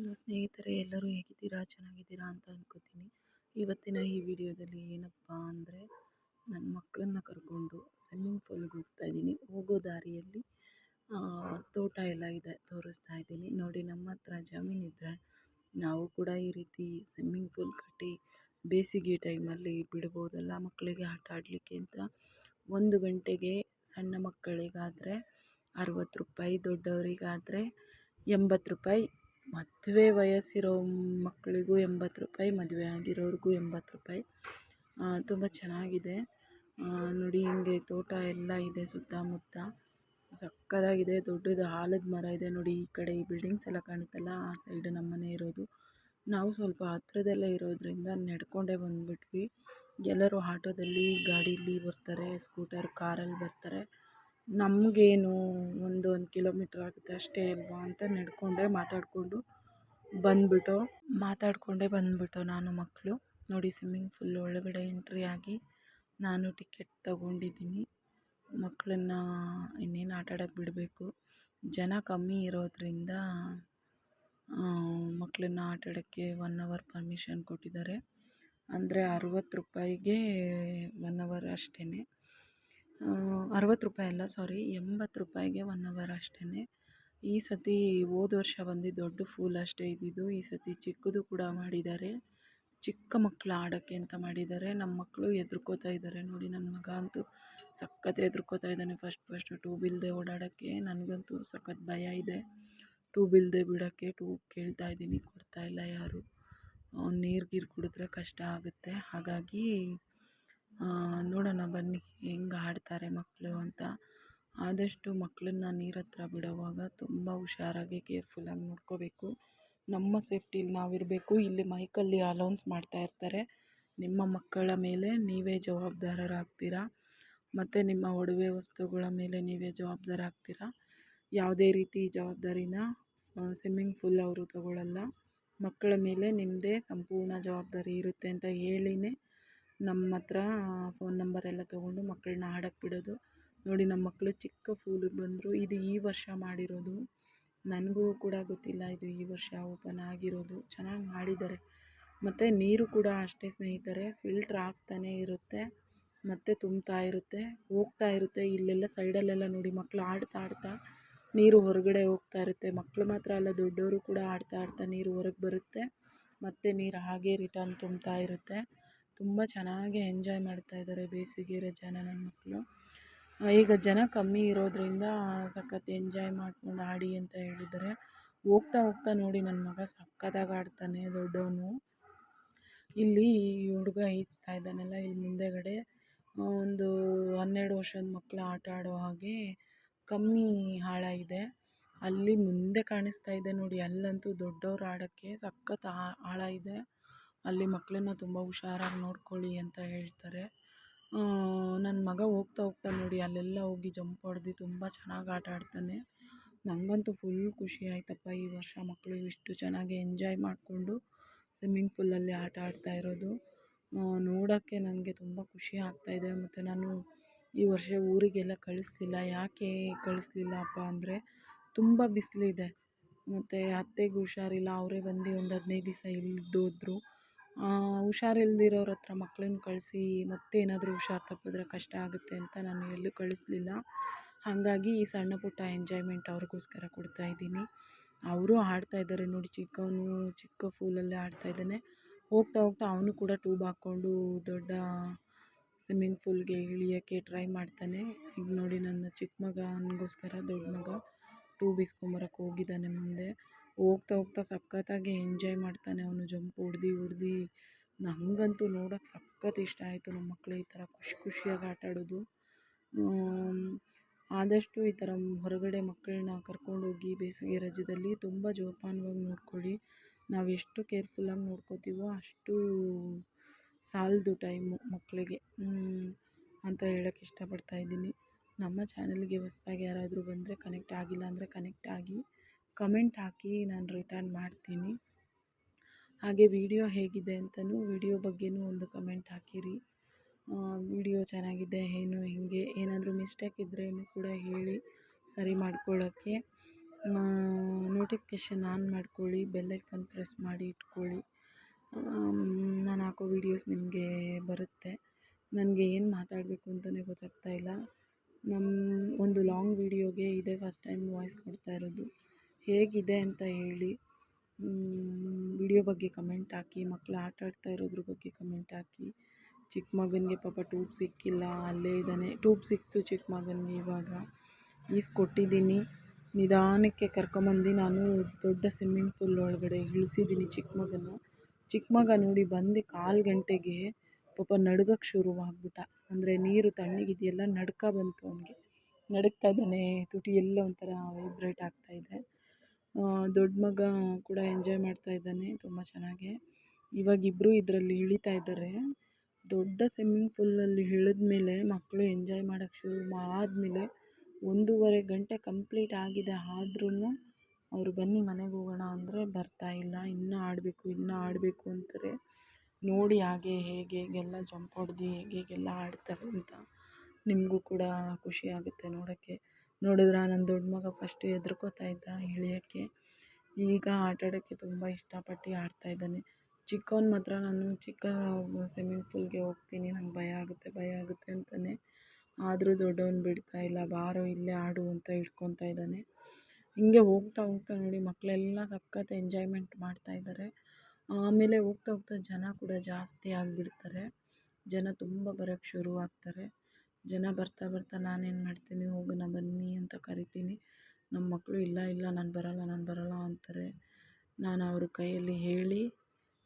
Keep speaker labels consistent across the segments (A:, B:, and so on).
A: Hello ಸ್ನೇಹಿತರೆ, ಎಲ್ಲರೂ ಹೇಗಿದ್ದೀರಾ? ಚೆನ್ನಾಗಿದ್ದೀರಾ ಅಂತ ಅನ್ಕೋತೀನಿ. ಇವತ್ತಿನ ಈ ವಿಡಿಯೋದಲ್ಲಿ ಏನಪ್ಪ ಅಂದರೆ, ನನ್ನ ಮಕ್ಕಳನ್ನ ಕರ್ಕೊಂಡು ಸ್ವಿಮ್ಮಿಂಗ್ ಪೂಲ್ಗೆ ಹೋಗ್ತಾ ಇದ್ದೀನಿ. ಹೋಗೋ ದಾರಿಯಲ್ಲಿ ತೋಟ ಎಲ್ಲ ಇದೆ, ತೋರಿಸ್ತಾ ಇದ್ದೀನಿ. ನೋಡಿ, ನಮ್ಮ ಹತ್ರ ಜಮೀನಿದ್ರೆ ನಾವು ಕೂಡ ಈ ರೀತಿ ಸ್ವಿಮ್ಮಿಂಗ್ ಪೂಲ್ ಕಟ್ಟಿ ಬೇಸಿಗೆ ಟೈಮಲ್ಲಿ ಬಿಡ್ಬೋದಲ್ಲ ಮಕ್ಕಳಿಗೆ ಆಟ ಆಡಲಿಕ್ಕೆ ಅಂತ. 1 ಗಂಟೆಗೆ ಸಣ್ಣ ಮಕ್ಕಳಿಗಾದರೆ 60 ರೂಪಾಯಿ, ದೊಡ್ಡವರಿಗಾದರೆ 80 ರೂಪಾಯಿ. ಮದುವೆ ವಯಸ್ಸಿರೋ ಮಕ್ಕಳಿಗೂ 80 ರೂಪಾಯಿ, ಮದುವೆ ಆಗಿರೋರಿಗೂ 80 ರೂಪಾಯಿ. ತುಂಬ ಚೆನ್ನಾಗಿದೆ. ನೋಡಿ, ಹಿಂಗೆ ತೋಟ ಎಲ್ಲ ಇದೆ ಸುತ್ತಮುತ್ತ, ಸಕ್ಕತ್ತಾಗಿದೆ. ದೊಡ್ಡದು ಆಲದ ಮರ ಇದೆ ನೋಡಿ. ಈ ಕಡೆ ಈ ಬಿಲ್ಡಿಂಗ್ಸ್ ಎಲ್ಲ ಕಾಣುತ್ತಲ್ಲ, ಆ ಸೈಡ್ ನಮ್ಮ ಮನೆ ಇರೋದು. ನಾವು ಸ್ವಲ್ಪ ಹತ್ರದಲ್ಲೇ ಇರೋದ್ರಿಂದ ನಡ್ಕೊಂಡೇ ಬಂದುಬಿಟ್ವಿ. ಎಲ್ಲರೂ ಆಟೋದಲ್ಲಿ, ಗಾಡೀಲಿ ಬರ್ತಾರೆ, ಸ್ಕೂಟರ್, ಕಾರಲ್ಲಿ ಬರ್ತಾರೆ. ನಮಗೇನು ಒಂದು ಕಿಲೋಮೀಟ್ರ್ ಆಗುತ್ತೆ ಅಷ್ಟೇ ಅಲ್ವಾ ಅಂತ ನಡ್ಕೊಂಡೇ ಬಂದುಬಿಟ್ಟು ನಾನು ಮಕ್ಕಳು ನೋಡಿ, ಸ್ವಿಮ್ಮಿಂಗ್ ಪೂಲ್ ಒಳಗಡೆ ಎಂಟ್ರಿ ಆಗಿ ನಾನು ಟಿಕೆಟ್ ತಗೊಂಡಿದ್ದೀನಿ. ಮಕ್ಕಳನ್ನ ಇನ್ನೇನು ಆಟ ಆಡೋಕ್ಕೆ ಬಿಡಬೇಕು. ಜನ ಕಮ್ಮಿ ಇರೋದ್ರಿಂದ ಮಕ್ಕಳನ್ನ ಆಟ ಆಡೋಕ್ಕೆ 1 ಅವರ್ ಪರ್ಮಿಷನ್ ಕೊಟ್ಟಿದ್ದಾರೆ. ಅಂದರೆ 60 ರೂಪಾಯಿಗೆ 1 ಅವರ್ ಅಷ್ಟೇ. 60 ರೂಪಾಯಿ ಅಲ್ಲ, ಸಾರಿ, 80 ರೂಪಾಯಿಗೆ 1 ಅವರ್ ಅಷ್ಟೇ. ಈ ಸತಿ ಹೋದ ವರ್ಷ ಬಂದಿದ್ದು ದೊಡ್ಡ ಪೂಲ್ ಅಷ್ಟೇ ಇದ್ದಿದ್ದು. ಈ ಸತಿ ಚಿಕ್ಕದು ಕೂಡ ಮಾಡಿದ್ದಾರೆ. ಚಿಕ್ಕ ಮಕ್ಕಳು ಆಡೋಕ್ಕೆ ಅಂತ ಮಾಡಿದ್ದಾರೆ. ನಮ್ಮ ಮಕ್ಕಳು ಹೆದರ್ಕೋತಾ ಇದ್ದಾರೆ ನೋಡಿ. ನನ್ನ ಮಗ ಅಂತೂ ಸಖತ್ ಹೆದರ್ಕೋತಾ ಇದ್ದಾನೆ. ಫಸ್ಟ್ ಟ್ಯೂಬ್ ಇಲ್ಲದೆ ಓಡಾಡೋಕ್ಕೆ. ನನಗಂತೂ ಸಖತ್ ಭಯ ಇದೆ ಟ್ಯೂಬ್ ಇಲ್ಲದೆ ಬಿಡೋಕ್ಕೆ. ಟ್ಯೂಬ್ ಕೇಳ್ತಾ ಇದ್ದೀನಿ, ಕೊಡ್ತಾ ಇಲ್ಲ ಯಾರು. ನೀರು ಕುಡಿದ್ರೆ ಕಷ್ಟ ಆಗುತ್ತೆ. ಹಾಗಾಗಿ ನೋಡೋಣ ಬನ್ನಿ ಹೆಂಗೆ ಆಡ್ತಾರೆ ಮಕ್ಕಳು ಅಂತ. ಆದಷ್ಟು ಮಕ್ಕಳನ್ನ ನೀರ ಹತ್ರ ಬಿಡುವಾಗ ತುಂಬ ಹುಷಾರಾಗಿ ಕೇರ್ಫುಲ್ಲಾಗಿ ನೋಡ್ಕೋಬೇಕು. ನಮ್ಮ ಸೇಫ್ಟಿಲಿ ನಾವಿರಬೇಕು. ಇಲ್ಲಿ ಮೈಕಲ್ಲಿ ಅಲೌನ್ಸ್ ಮಾಡ್ತಾ ಇರ್ತಾರೆ, ನಿಮ್ಮ ಮಕ್ಕಳ ಮೇಲೆ ನೀವೇ ಜವಾಬ್ದಾರರಾಗ್ತೀರಾ ಮತ್ತು ನಿಮ್ಮ ಒಡವೆ ವಸ್ತುಗಳ ಮೇಲೆ ನೀವೇ ಜವಾಬ್ದಾರಾಗ್ತೀರಾ. ಯಾವುದೇ ರೀತಿ ಜವಾಬ್ದಾರಿನ ಸ್ವಿಮ್ಮಿಂಗ್ ಪೂಲ್ ಅವರು ತಗೊಳ್ಳಲ್ಲ. ಮಕ್ಕಳ ಮೇಲೆ ನಿಮ್ಮದೇ ಸಂಪೂರ್ಣ ಜವಾಬ್ದಾರಿ ಇರುತ್ತೆ ಅಂತ ಹೇಳಿನೇ ನಮ್ಮ ಹತ್ರ ಫೋನ್ ನಂಬರ್ ಎಲ್ಲ ತೊಗೊಂಡು ಮಕ್ಕಳನ್ನ ಆಡೋಕ್ಕೆ ಬಿಡೋದು. ನೋಡಿ, ನಮ್ಮ ಮಕ್ಕಳು ಚಿಕ್ಕ ಪೂಲಿಗೆ ಬಂದರು. ಇದು ಈ ವರ್ಷ ಮಾಡಿರೋದು. ನನಗೂ ಕೂಡ ಗೊತ್ತಿಲ್ಲ ಇದು ಈ ವರ್ಷ ಓಪನ್ ಆಗಿರೋದು. ಚೆನ್ನಾಗಿ ಮಾಡಿದ್ದಾರೆ. ಮತ್ತು ನೀರು ಕೂಡ ಅಷ್ಟೇ ಸ್ನೇಹಿತರೆ, ಫಿಲ್ಟ್ರ್ ಆಗ್ತಾನೇ ಇರುತ್ತೆ ಮತ್ತು ತುಂಬ್ತಾ ಇರುತ್ತೆ, ಹೋಗ್ತಾ ಇರುತ್ತೆ. ಇಲ್ಲೆಲ್ಲ ಸೈಡಲ್ಲೆಲ್ಲ ನೋಡಿ, ಮಕ್ಕಳು ಆಡ್ತಾ ನೀರು ಹೊರಗಡೆ ಹೋಗ್ತಾ ಇರುತ್ತೆ. ಮಕ್ಕಳು ಮಾತ್ರ ಅಲ್ಲ, ದೊಡ್ಡವರು ಕೂಡ ಆಡ್ತಾ ನೀರು ಹೊರಗೆ ಬರುತ್ತೆ ಮತ್ತು ನೀರು ಹಾಗೇ ರಿಟರ್ನ್ ತುಂಬ್ತಾ ಇರುತ್ತೆ. ತುಂಬ ಚೆನ್ನಾಗಿ ಎಂಜಾಯ್ ಮಾಡ್ತಾ ಇದ್ದಾರೆ ಬೇಸಿಗೆ ರಜಾನ ನನ್ನ ಮಕ್ಕಳು. ಈಗ ಜನ ಕಮ್ಮಿ ಇರೋದ್ರಿಂದ ಸಖತ್ ಎಂಜಾಯ್ ಮಾಡ್ಕೊಂಡು ಆಡಿ ಅಂತ ಹೇಳಿದ್ದಾರೆ. ಹೋಗ್ತಾ ನೋಡಿ, ನನ್ನ ಮಗ ಸಖತ್ತಾಗಿ ಆಡ್ತಾನೆ ದೊಡ್ಡವನು. ಇಲ್ಲಿ ಈ ಹುಡುಗ ಈಜ್ತಾ ಇದ್ದಾನಲ್ಲ, ಇಲ್ಲಿ ಮುಂದೆಗಡೆ ಒಂದು 12 ವರ್ಷದ ಮಕ್ಕಳು ಆಟ ಆಡೋ ಹಾಗೆ ಕಮ್ಮಿ ಆಳ ಇದೆ. ಅಲ್ಲಿ ಮುಂದೆ ಕಾಣಿಸ್ತಾ ಇದೆ ನೋಡಿ, ಅಲ್ಲಂತೂ ದೊಡ್ಡವರು ಆಡೋಕ್ಕೆ ಸಖತ್ ಆಳ ಇದೆ. ಅಲ್ಲಿ ಮಕ್ಕಳನ್ನ ತುಂಬ ಹುಷಾರಾಗಿ ನೋಡ್ಕೊಳ್ಳಿ ಅಂತ ಹೇಳ್ತಾರೆ. ನನ್ನ ಮಗ ಹೋಗ್ತಾ ನೋಡಿ ಅಲ್ಲೆಲ್ಲ ಹೋಗಿ ಜಂಪ್ ಹೊಡೆದು ತುಂಬ ಚೆನ್ನಾಗಿ ಆಟ ಆಡ್ತಾನೆ. ನನಗಂತೂ ಫುಲ್ ಖುಷಿ ಆಯ್ತಪ್ಪ, ಈ ವರ್ಷ ಮಕ್ಕಳು ಇಷ್ಟು ಚೆನ್ನಾಗಿ ಎಂಜಾಯ್ ಮಾಡಿಕೊಂಡು ಸ್ವಿಮ್ಮಿಂಗ್ ಪೂಲಲ್ಲಿ ಆಟ ಆಡ್ತಾ ಇರೋದು ನೋಡೋಕ್ಕೆ ನನಗೆ ತುಂಬ ಖುಷಿ ಆಗ್ತಾಯಿದೆ. ಮತ್ತು ನಾನು ಈ ವರ್ಷ ಊರಿಗೆಲ್ಲ ಕಳಿಸ್ಲಿಲ್ಲ. ಯಾಕೆ ಕಳಿಸ್ಲಿಲ್ಲಪ್ಪ ಅಂದರೆ, ತುಂಬ ಬಿಸಿಲಿದೆ ಮತ್ತು ಅತ್ತೆಗೆ ಹುಷಾರಿಲ್ಲ. ಅವರೇ ಬಂದು ಒಂದು 15 ದಿವಸ ಇದ್ದೋದ್ರು. ಹುಷಾರಿಲ್ದಿರೋರ ಹತ್ರ ಮಕ್ಕಳನ್ನ ಕಳಿಸಿ ಮತ್ತೇನಾದರೂ ಹುಷಾರು ತಪ್ಪಿದ್ರೆ ಕಷ್ಟ ಆಗುತ್ತೆ ಅಂತ ನಾನು ಎಲ್ಲೂ ಕಳಿಸ್ಲಿಲ್ಲ. ಹಾಗಾಗಿ ಈ ಸಣ್ಣ ಪುಟ್ಟ ಎಂಜಾಯ್ಮೆಂಟ್ ಅವ್ರಿಗೋಸ್ಕರ ಕೊಡ್ತಾಯಿದ್ದೀನಿ. ಅವರು ಆಡ್ತಾಯಿದ್ದಾರೆ ನೋಡಿ. ಚಿಕ್ಕವನು ಚಿಕ್ಕ ಪೂಲಲ್ಲೇ ಆಡ್ತಾಯಿದ್ದಾನೆ. ಹೋಗ್ತಾ ಅವನು ಕೂಡ ಟ್ಯೂಬ್ ಹಾಕ್ಕೊಂಡು ದೊಡ್ಡ ಸ್ವಿಮ್ಮಿಂಗ್ ಪೂಲ್ಗೆ ಇಳಿಯೋಕ್ಕೆ ಟ್ರೈ ಮಾಡ್ತಾನೆ. ಈಗ ನೋಡಿ, ನನ್ನ ಚಿಕ್ಕ ಮಗನಿಗೋಸ್ಕರ ದೊಡ್ಡ ಮಗ ಟ್ಯೂಬ್ ಇಸ್ಕೊಂಬರಕ್ಕೆ ಹೋಗಿದ್ದಾನೆ ಮುಂದೆ. ಹೋಗ್ತಾ ಸಖತ್ತಾಗಿ ಎಂಜಾಯ್ ಮಾಡ್ತಾನೆ ಅವನು. ಜಂಪ್ ಹೊಡ್ದು ನನಗಂತೂ ನೋಡೋಕ್ಕೆ ಸಖತ್ ಇಷ್ಟ ಆಯಿತು. ನಮ್ಮ ಮಕ್ಕಳು ಈ ಥರ ಖುಷಿಯಾಗಿ ಆಟ ಆಡೋದು. ಆದಷ್ಟು ಈ ಥರ ಹೊರಗಡೆ ಮಕ್ಕಳನ್ನ ಕರ್ಕೊಂಡೋಗಿ ಬೇಸಿಗೆ ರಜದಲ್ಲಿ ತುಂಬ ಜೋಪಾನವಾಗಿ ನೋಡ್ಕೊಳ್ಳಿ. ನಾವು ಎಷ್ಟು ಕೇರ್ಫುಲ್ಲಾಗಿ ನೋಡ್ಕೋತೀವೋ ಅಷ್ಟು ಸಾಲದು ಟೈಮು ಮಕ್ಕಳಿಗೆ ಅಂತ ಹೇಳೋಕ್ಕೆ ಇಷ್ಟಪಡ್ತಾಯಿದ್ದೀನಿ. ನಮ್ಮ ಚಾನಲ್ಗೆ ಹೊಸದಾಗಿ ಯಾರಾದರೂ ಬಂದರೆ, ಕನೆಕ್ಟ್ ಆಗಿಲ್ಲ ಅಂದರೆ ಕನೆಕ್ಟ್ ಆಗಿ ಕಮೆಂಟ್ ಹಾಕಿ, ನಾನು ರಿಟರ್ನ್ ಮಾಡ್ತೀನಿ. ಹಾಗೆ ವಿಡಿಯೋ ಹೇಗಿದೆ ಅಂತಲೂ, ವಿಡಿಯೋ ಬಗ್ಗೆನೂ ಒಂದು ಕಮೆಂಟ್ ಹಾಕಿರಿ. ವಿಡಿಯೋ ಚೆನ್ನಾಗಿದೆ ಏನು, ಹಿಂಗೆ ಏನಾದರೂ ಮಿಸ್ಟೇಕ್ ಇದ್ರೂ ಕೂಡ ಹೇಳಿ ಸರಿ ಮಾಡ್ಕೊಳ್ಳೋಕ್ಕೆ. ನೋಟಿಫಿಕೇಷನ್ ಆನ್ ಮಾಡ್ಕೊಳ್ಳಿ, ಬೆಲ್ ಐಕನ್ ಪ್ರೆಸ್ ಮಾಡಿ ಇಟ್ಕೊಳ್ಳಿ. ನಾನು ಹಾಕೋ ವೀಡಿಯೋಸ್ ನಿಮಗೆ ಬರುತ್ತೆ. ನನಗೆ ಏನು ಮಾತಾಡಬೇಕು ಅಂತಲೇ ಗೊತ್ತಾಗ್ತಾ ಇಲ್ಲ. ನಮ್ಮ ಒಂದು ಲಾಂಗ್ ವೀಡಿಯೋಗೆ ಇದೇ ಫಸ್ಟ್ ಟೈಮ್ ವಾಯ್ಸ್ ಕೊಡ್ತಾ ಇರೋದು. ಹೇಗಿದೆ ಅಂತ ಹೇಳಿ. ವಿಡಿಯೋ ಬಗ್ಗೆ ಕಮೆಂಟ್ ಹಾಕಿ, ಮಕ್ಕಳು ಆಟ ಆಡ್ತಾ ಇರೋದ್ರ ಬಗ್ಗೆ ಕಮೆಂಟ್ ಹಾಕಿ. ಚಿಕ್ಕ ಮಗನಿಗೆ ಪಾಪ ಟ್ಯೂಬ್ ಸಿಕ್ಕಿಲ್ಲ, ಅಲ್ಲೇ ಇದ್ದಾನೆ. ಟ್ಯೂಬ್ ಸಿಕ್ತು ಚಿಕ್ಕ ಮಗನಿಗೆ, ಇವಾಗ ಕೊಟ್ಟಿದ್ದೀನಿ. ನಿಧಾನಕ್ಕೆ ಕರ್ಕೊಂಬಂದು ನಾನು ದೊಡ್ಡ ಸ್ವಿಮ್ಮಿಂಗ್ ಪೂಲ್ ಒಳಗಡೆ ಇಳಿಸಿದ್ದೀನಿ ಚಿಕ್ಕ ಮಗ ನೋಡಿ ಬಂದು 1/4 ಗಂಟೆಗೆ ಪಾಪ ನಡ್ಗಕ್ಕೆ ಶುರುವಾಗ್ಬಿಟ್ಟ. ಅಂದರೆ ನೀರು ತಣ್ಣಗಿದೆಯಲ್ಲ, ನಡ್ಕ ಬಂತು ಅವನಿಗೆ. ನಡುಗ್ತಾ ಇದ್ದಾನೆ, ತುಟಿ ಎಲ್ಲ ಒಂಥರ ವೈಬ್ರೇಟ್ ಆಗ್ತಾಯಿದೆ. ದೊಡ್ಡ ಮಗ ಕೂಡ ಎಂಜಾಯ್ ಮಾಡ್ತಾ ಇದ್ದಾನೆ ತುಂಬ ಚೆನ್ನಾಗಿ. ಇವಾಗ ಇಬ್ಬರು ಇದರಲ್ಲಿ ಇಳಿತಾ ಇದ್ದಾರೆ. ದೊಡ್ಡ ಸ್ವಿಮ್ಮಿಂಗ್ ಪೂಲಲ್ಲಿ ಇಳಿದ್ಮೇಲೆ ಮಕ್ಕಳು ಎಂಜಾಯ್ ಮಾಡೋಕ್ಕೆ ಶುರು ಆದಮೇಲೆ 1.5 ಗಂಟೆ ಕಂಪ್ಲೀಟ್ ಆಗಿದೆ. ಆದ್ರೂ ಅವರು ಬನ್ನಿ ಮನೆಗೆ ಹೋಗೋಣ ಅಂದರೆ ಬರ್ತಾಯಿಲ್ಲ. ಇನ್ನೂ ಆಡಬೇಕು ಅಂತಾರೆ. ನೋಡಿ ಹೇಗೆಲ್ಲ ಜಂಪ್ ಹೊಡೆದು ಹೇಗೆಲ್ಲ ಆಡ್ತಾರೆ ಅಂತ ನಿಮಗೂ ಕೂಡ ಖುಷಿ ಆಗುತ್ತೆ ನೋಡೋಕ್ಕೆ. ನೋಡಿದ್ರೆ ನನ್ನ ದೊಡ್ಡ ಮಗ ಫಸ್ಟ್ ಹೆದರ್ಕೋತಾ ಇದ್ದ ಇಳಿಯೋಕ್ಕೆ. ಈಗ ಆಟಾಡೋಕ್ಕೆ ತುಂಬ ಇಷ್ಟಪಟ್ಟು ಆಡ್ತಾಯಿದ್ದಾನೆ. ಚಿಕ್ಕವನು ಮಾತ್ರ ನಾನು ಚಿಕ್ಕ ಸ್ವಿಮ್ಮಿಂಗ್ ಪೂಲ್ಗೆ ಹೋಗ್ತೀನಿ, ನಂಗೆ ಭಯ ಆಗುತ್ತೆ ಅಂತಾನೆ. ಆದರೂ ದೊಡ್ಡವನು ಬಿಡ್ತಾಯಿಲ್ಲ, ಬಾರೋ ಇಲ್ಲೇ ಆಡು ಅಂತ ಹಿಡ್ಕೊತಾ ಇದ್ದಾನೆ. ಹಿಂಗೆ ಹೋಗ್ತಾ ನೋಡಿ ಮಕ್ಕಳೆಲ್ಲ ಸಖತ್ ಎಂಜಾಯ್ಮೆಂಟ್ ಮಾಡ್ತಾಯಿದ್ದಾರೆ. ಆಮೇಲೆ ಹೋಗ್ತಾ ಜನ ಕೂಡ ಜಾಸ್ತಿ ಆಗಿಬಿಡ್ತಾರೆ. ಜನ ತುಂಬ ಬರೋಕ್ಕೆ ಶುರುವಾಗ್ತಾರೆ. ಜನ ಬರ್ತಾ ನಾನೇನು ಮಾಡ್ತೀನಿ, ಹೋಗೋಣ ಬನ್ನಿ ಅಂತ ಕರಿತೀನಿ. ನಮ್ಮ ಮಕ್ಕಳು ಇಲ್ಲ ನಾನು ಬರಲ್ಲ ಅಂತಾರೆ. ನಾನು ಅವ್ರ ಕೈಯಲ್ಲಿ ಹೇಳಿ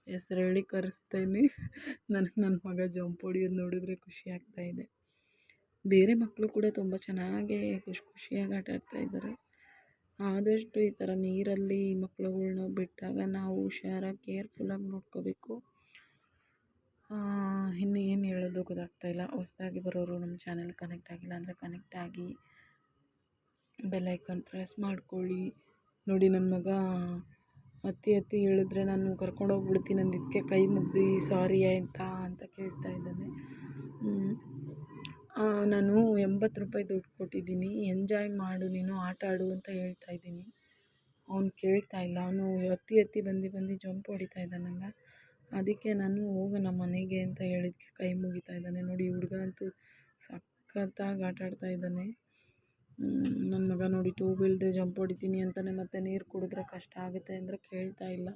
A: ಹೆಸ್ರು ಹೇಳಿ ಕರೆಸ್ತೇನೆ. ನನಗೆ ನನ್ನ ಮಗ ಜಂಪ್ ಹೊಡಿಯೋದು ನೋಡಿದ್ರೆ ಖುಷಿ ಆಗ್ತಾಯಿದೆ. ಬೇರೆ ಮಕ್ಕಳು ಕೂಡ ತುಂಬ ಚೆನ್ನಾಗಿ ಖುಷಿಯಾಗಿ ಆಟ ಆಡ್ತಾಯಿದ್ದಾರೆ. ಆದಷ್ಟು ಈ ಥರ ನೀರಲ್ಲಿ ಮಕ್ಕಳುಗಳ್ನ ಬಿಟ್ಟಾಗ ನಾವು ಹುಷಾರಾಗಿ ಕೇರ್ಫುಲ್ಲಾಗಿ ನೋಡ್ಕೋಬೇಕು. ಇನ್ನು ಏನು ಹೇಳೋದು ಗೊತ್ತಾಗ್ತಾಯಿಲ್ಲ. ಹೊಸದಾಗಿ ಬರೋರು ನಮ್ಮ ಚಾನೆಲ್ ಕನೆಕ್ಟ್ ಆಗಿಲ್ಲ ಅಂದರೆ ಕನೆಕ್ಟ್ ಆಗಿ, ಬೆಲ್ ಐಕಾನ್ ಪ್ರೆಸ್ ಮಾಡ್ಕೊಳ್ಳಿ. ನೋಡಿ ನನ್ನ ಮಗ ಹತ್ತಿ ಹೇಳಿದ್ರೆ ನಾನು ಕರ್ಕೊಂಡೋಗ್ಬಿಡ್ತೀನಿ ಅಂದಿದ್ದಕ್ಕೆ ಕೈ ಮುಗ್ದು ಸಾರಿ ಆಯಿತಾ ಅಂತ ಕೇಳ್ತಾ ಇದ್ದಾನೆ. ನಾನು 80 ರೂಪಾಯಿ ದುಡ್ಡು ಕೊಟ್ಟಿದ್ದೀನಿ, ಎಂಜಾಯ್ ಮಾಡು ನೀನು, ಆಟ ಆಡು ಅಂತ ಹೇಳ್ತಾ ಇದ್ದೀನಿ. ಅವ್ನು ಕೇಳ್ತಾ ಇಲ್ಲ. ಅವನು ಹತ್ತಿ ಬಂದು ಜಂಪ್ ಹೊಡಿತಾ ಇದ್ದಾನಲ್ಲ, ಅದಕ್ಕೆ ನಾನು ಹೋಗೋಣ ಮನೆಗೆ ಅಂತ ಹೇಳಿದ್ದಕ್ಕೆ ಕೈ ಮುಗಿತಾ ಇದ್ದಾನೆ. ನೋಡಿ ಹುಡುಗ ಅಂತೂ ಸಖತ್ತಾಗಿ ಆಟ ಆಡ್ತಾ ಇದ್ದಾನೆ. ನನ್ನ ಮಗ ನೋಡಿ ಟ್ಯೂಬ್ ಇಲ್ಲದೆ ಜಂಪ್ ಹೊಡಿತೀನಿ ಅಂತಾನೆ, ಮತ್ತೆ ನೀರು ಕುಡಿದ್ರೆ ಕಷ್ಟ ಆಗುತ್ತೆ ಅಂದರೆ ಕೇಳ್ತಾ ಇಲ್ಲ.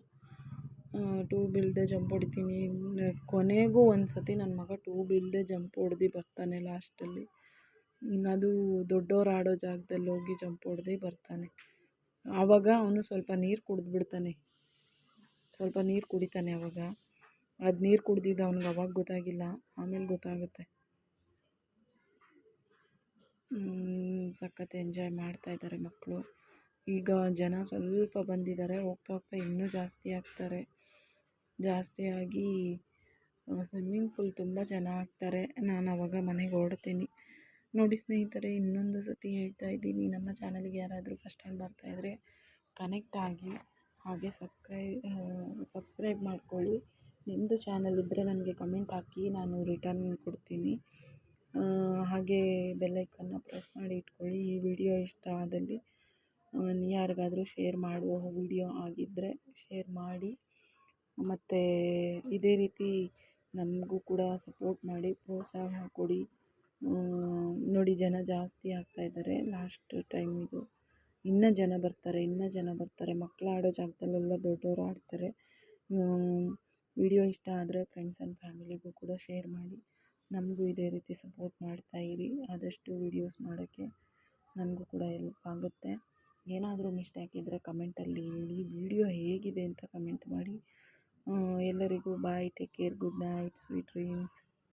A: ಟ್ಯೂಬ್ ಇಲ್ಲದೆ ಜಂಪ್ ಹೊಡಿತೀನಿ. ಕೊನೆಗೂ ಒಂದು ಸತಿ ನನ್ನ ಮಗ ಟ್ಯೂಬ್ ಇಲ್ಲದೆ ಜಂಪ್ ಹೊಡೆದು ಬರ್ತಾನೆ ಲಾಸ್ಟಲ್ಲಿ. ಅದು ದೊಡ್ಡೋರು ಆಡೋ ಜಾಗದಲ್ಲಿ ಹೋಗಿ ಜಂಪ್ ಹೊಡೆದು ಬರ್ತಾನೆ. ಆವಾಗ ಅವನು ಸ್ವಲ್ಪ ನೀರು ಕುಡಿದ್ಬಿಡ್ತಾನೆ, ಸ್ವಲ್ಪ ನೀರು ಕುಡಿತಾನೆ. ಆವಾಗ ಅದು ನೀರು ಕುಡ್ದಿದ್ದು ಅವ್ನಿಗೆ ಅವಾಗ ಗೊತ್ತಾಗಿಲ್ಲ, ಆಮೇಲೆ ಗೊತ್ತಾಗುತ್ತೆ. ಸಖತ್ ಎಂಜಾಯ್ ಮಾಡ್ತಾಯಿದ್ದಾರೆ ಮಕ್ಕಳು. ಈಗ ಜನ ಸ್ವಲ್ಪ ಬಂದಿದ್ದಾರೆ, ಹೋಗ್ತಾ ಇನ್ನೂ ಜಾಸ್ತಿ ಆಗ್ತಾರೆ. ಜಾಸ್ತಿ ಆಗಿ ಸ್ವಿಮ್ಮಿಂಗ್ ಪೂಲ್ ತುಂಬ ಜನ ಆಗ್ತಾರೆ. ನಾನು ಆವಾಗ ಮನೆಗೆ ಹೊರಡ್ತೀನಿ. ನೋಡಿ ಸ್ನೇಹಿತರೆ, ಇನ್ನೊಂದು ಸತಿ ಹೇಳ್ತಾ ಇದ್ದೀನಿ, ನಮ್ಮ ಚಾನಲ್ಗೆ ಯಾರಾದರೂ ಫಸ್ಟ್ ಟೈಮ್ ಬರ್ತಾಯಿದ್ರೆ ಕನೆಕ್ಟ್ ಆಗಿ, ಹಾಗೆ ಸಬ್ಸ್ಕ್ರೈಬ್ ಮಾಡ್ಕೊಳ್ಳಿ. ನಿಮ್ಮದು ಚಾನಲ್ ಇದ್ದರೆ ನನಗೆ ಕಮೆಂಟ್ ಹಾಕಿ, ನಾನು ರಿಟರ್ನ್ ಕೊಡ್ತೀನಿ. ಹಾಗೆ ಬೆಲ್ಲೈಕನ್ನ ಪ್ರೆಸ್ ಮಾಡಿ ಇಟ್ಕೊಳ್ಳಿ. ಈ ವಿಡಿಯೋ ಇಷ್ಟ ಆದಲ್ಲಿ ಯಾರಿಗಾದರೂ ಶೇರ್ ಮಾಡುವ ವಿಡಿಯೋ ಆಗಿದ್ದರೆ ಶೇರ್ ಮಾಡಿ. ಮತ್ತು ಇದೇ ರೀತಿ ನಮಗೂ ಕೂಡ ಸಪೋರ್ಟ್ ಮಾಡಿ, ಪ್ರೋತ್ಸಾಹ ಕೊಡಿ. ನೋಡಿ ಜನ ಜಾಸ್ತಿ ಆಗ್ತಾಯಿದ್ದಾರೆ ಲಾಸ್ಟ್ ಟೈಮಿದು. ಇನ್ನೂ ಜನ ಬರ್ತಾರೆ. ಮಕ್ಕಳು ಆಡೋ ಜಾಗದಲ್ಲೆಲ್ಲ ದೊಡ್ಡವರು ಆಡ್ತಾರೆ. ವಿಡಿಯೋ ಇಷ್ಟ ಆದರೆ ಫ್ರೆಂಡ್ಸ್ ಆ್ಯಂಡ್ ಫ್ಯಾಮಿಲಿಗೂ ಕೂಡ ಶೇರ್ ಮಾಡಿ. ನಮಗೂ ಇದೇ ರೀತಿ ಸಪೋರ್ಟ್ ಮಾಡ್ತಾಯಿರಿ. ಆದಷ್ಟು ವೀಡಿಯೋಸ್ ಮಾಡೋಕ್ಕೆ ನನಗೂ ಕೂಡ ಹೆಲ್ಪ್ ಆಗುತ್ತೆ. ಏನಾದರೂ ಮಿಸ್ಟೇಕ್ ಇದ್ದರೆ ಕಮೆಂಟಲ್ಲಿ ಹೇಳಿ. ವಿಡಿಯೋ ಹೇಗಿದೆ ಅಂತ ಕಮೆಂಟ್ ಮಾಡಿ. ಎಲ್ಲರಿಗೂ bye, take care, good night, sweet dreams.